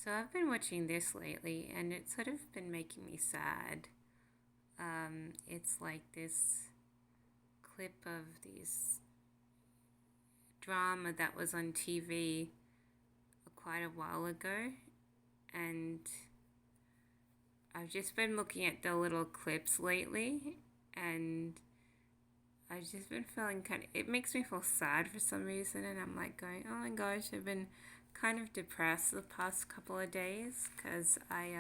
So I've been watching this lately and it's sort of been making me sad. It's like this clip of this drama that was on TV quite a while ago, and I've just been looking at the little clips lately, and I've just been feeling it makes me feel sad for some reason, and I'm like going, oh my gosh, I've been kind of depressed the past couple of days because I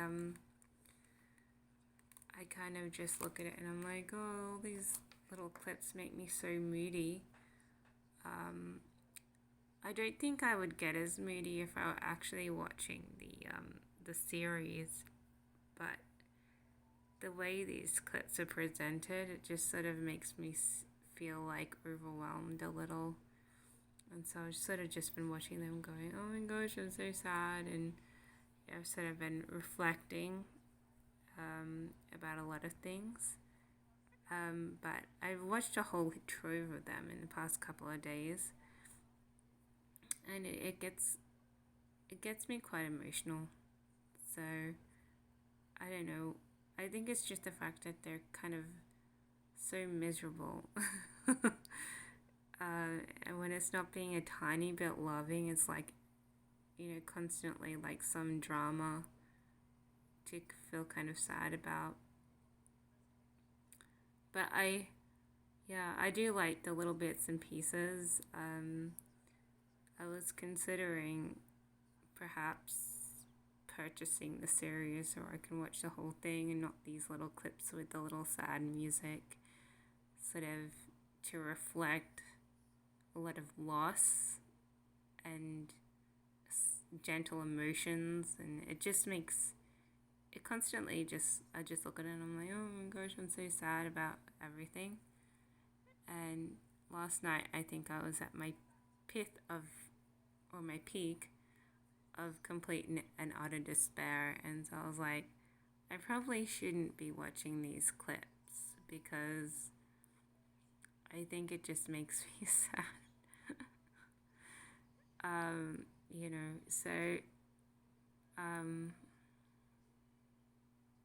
kind of just look at it and I'm like, oh, all these little clips make me so moody. I don't think I would get as moody if I were actually watching the series, but the way these clips are presented, it just sort of makes me feel like overwhelmed a little. And so I've sort of just been watching them going, oh my gosh, I'm so sad. And yeah, I've sort of been reflecting about a lot of things. But I've watched a whole trove of them in the past couple of days. And it gets me quite emotional. So I don't know. I think it's just the fact that they're kind of so miserable. And when it's not being a tiny bit loving, it's like, constantly like some drama to feel kind of sad about. But I do like the little bits and pieces. I was considering perhaps purchasing the series so I can watch the whole thing and not these little clips with the little sad music, sort of to reflect a lot of loss and gentle emotions, and it just makes it constantly I just look at it and I'm like, oh my gosh, I'm so sad about everything. And last night I think I was at my peak of complete and utter despair, and so I was like, I probably shouldn't be watching these clips because I think it just makes me sad. So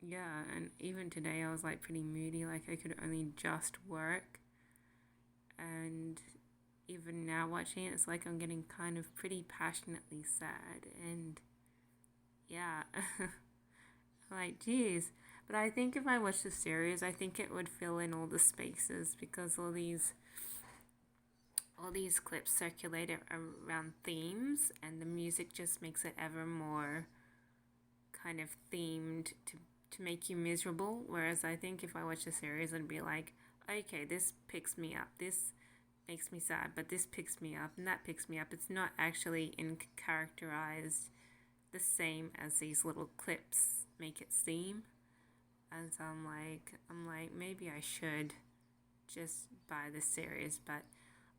yeah, and even today I was like pretty moody, like I could only just work, and even now watching it, it's like I'm getting kind of pretty passionately sad, and yeah, like geez. But I think if I watched the series, I think it would fill in all the spaces because all these clips circulate around themes, and the music just makes it ever more kind of themed to make you miserable. Whereas I think if I watch the series, it'd be like, okay, this picks me up, this makes me sad, but this picks me up and that picks me up. It's not actually in characterized the same as these little clips make it seem. And so I'm like maybe I should just buy the series, but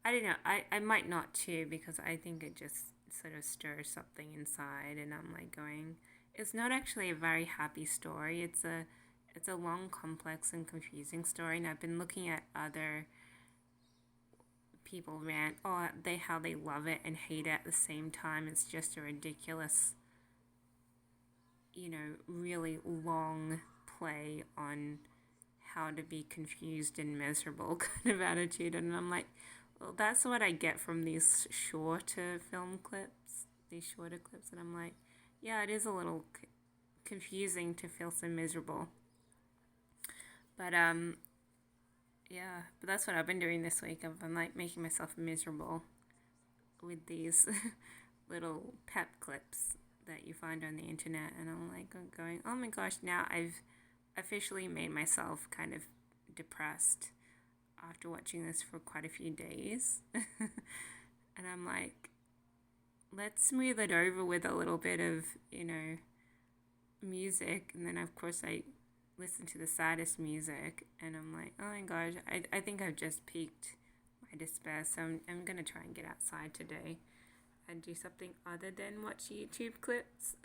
I don't know. I might not too, because I think it just sort of stirs something inside, and I'm like going, it's not actually a very happy story. It's a long, complex, and confusing story, and I've been looking at other people rant, oh, how they love it and hate it at the same time. It's just a ridiculous, really long play on how to be confused and miserable kind of attitude. And I'm like, well, that's what I get from these shorter clips, and I'm like, yeah, it is a little confusing to feel so miserable. But yeah, but that's what I've been doing this week. I'm like making myself miserable with these little pep clips that you find on the internet, and I'm like going, oh my gosh, now I've officially made myself kind of depressed after watching this for quite a few days. And I'm like, let's smooth it over with a little bit of, music. And then, of course, I listen to the saddest music. And I'm like, oh my gosh, I think I've just peaked my despair. So I'm going to try and get outside today and do something other than watch YouTube clips.